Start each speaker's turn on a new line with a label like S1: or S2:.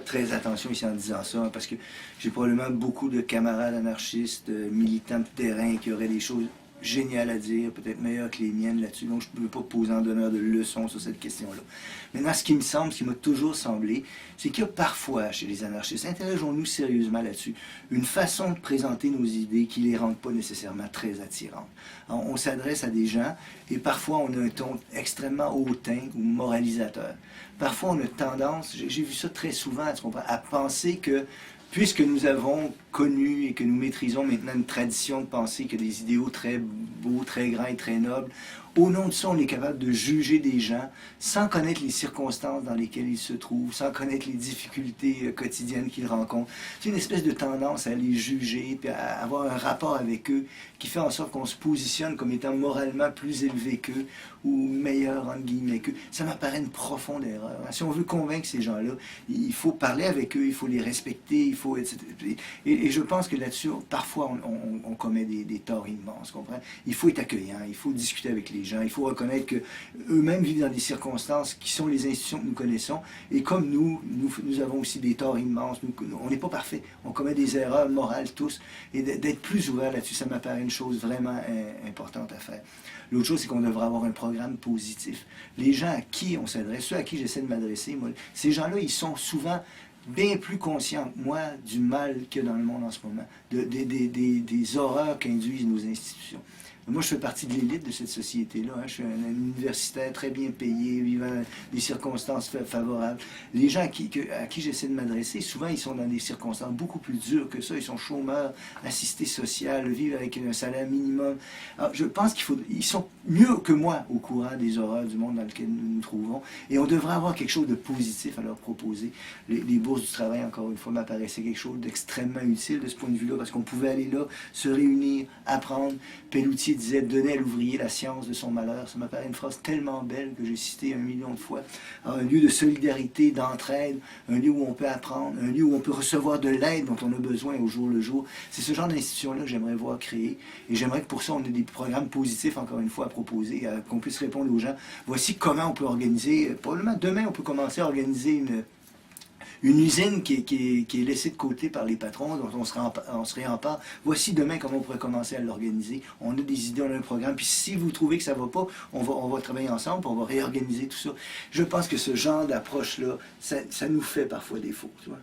S1: faire très attention ici en disant ça, hein, parce que j'ai probablement beaucoup de camarades anarchistes, militants de terrain qui auraient des choses géniales à dire, peut-être meilleures que les miennes là-dessus, donc je ne peux pas poser en donneur de leçons sur cette question-là. Maintenant, ce qui me semble, ce qui m'a toujours semblé, c'est qu'il y a parfois chez les anarchistes, interrogeons-nous sérieusement là-dessus, une façon de présenter nos idées qui ne les rendent pas nécessairement très attirantes. On s'adresse à des gens et parfois on a un ton extrêmement hautain ou moralisateur. Parfois on a tendance, j'ai vu ça très souvent, à penser que puisque nous avons connu et que nous maîtrisons maintenant une tradition de penser que des idéaux très beaux, très grands et très nobles, au nom de ça, on est capable de juger des gens sans connaître les circonstances dans lesquelles ils se trouvent, sans connaître les difficultés quotidiennes qu'ils rencontrent. C'est une espèce de tendance à les juger, puis à avoir un rapport avec eux qui fait en sorte qu'on se positionne comme étant moralement plus élevé qu'eux ou meilleur, entre guillemets, qu'eux. Ça m'apparaît une profonde erreur. Si on veut convaincre ces gens-là, il faut parler avec eux, il faut les respecter, il faut... etc. Et je pense que là-dessus, parfois, on commet des torts immenses, comprends? Il faut être accueillant, il faut discuter avec les gens, il faut reconnaître qu'eux-mêmes vivent dans des circonstances qui sont les institutions que nous connaissons, et comme nous avons aussi des torts immenses, on n'est pas parfait, on commet des erreurs morales tous, et d'être plus ouvert là-dessus, ça m'apparaît une chose vraiment importante à faire. L'autre chose, c'est qu'on devrait avoir un programme positif. Les gens à qui on s'adresse, ceux à qui j'essaie de m'adresser, ces gens-là, ils sont souvent bien plus conscients, moi, du mal qu'il y a dans le monde en ce moment, des horreurs qu'induisent nos institutions. Moi, je fais partie de l'élite de cette société-là. Hein. Je suis un universitaire très bien payé, vivant des circonstances favorables. Les gens à qui j'essaie de m'adresser, souvent, ils sont dans des circonstances beaucoup plus dures que ça. Ils sont chômeurs, assistés sociaux, vivent avec un salaire minimum. Alors, je pense ils sont mieux que moi au courant des horreurs du monde dans lequel nous nous trouvons. Et on devrait avoir quelque chose de positif à leur proposer. Les bourses du travail, encore une fois, m'apparaissaient quelque chose d'extrêmement utile de ce point de vue-là, parce qu'on pouvait aller là, se réunir, apprendre. Pelletier disait « donner à l'ouvrier la science de son malheur ». Ça m'apparaît une phrase tellement belle que j'ai citée 1 million de fois. Alors, un lieu de solidarité, d'entraide, un lieu où on peut apprendre, un lieu où on peut recevoir de l'aide dont on a besoin au jour le jour. C'est ce genre d'institution-là que j'aimerais voir créer. Et j'aimerais que pour ça, on ait des programmes positifs, encore une fois, à proposer, qu'on puisse répondre aux gens. Voici comment on peut organiser, probablement demain, on peut commencer à organiser une usine qui est laissée de côté par les patrons, dont on se réempare. Voici demain comment on pourrait commencer à l'organiser. On a des idées, on a un programme, puis si vous trouvez que ça ne va pas, on va travailler ensemble, puis on va réorganiser tout ça. Je pense que ce genre d'approche-là, ça nous fait parfois défaut, tu vois.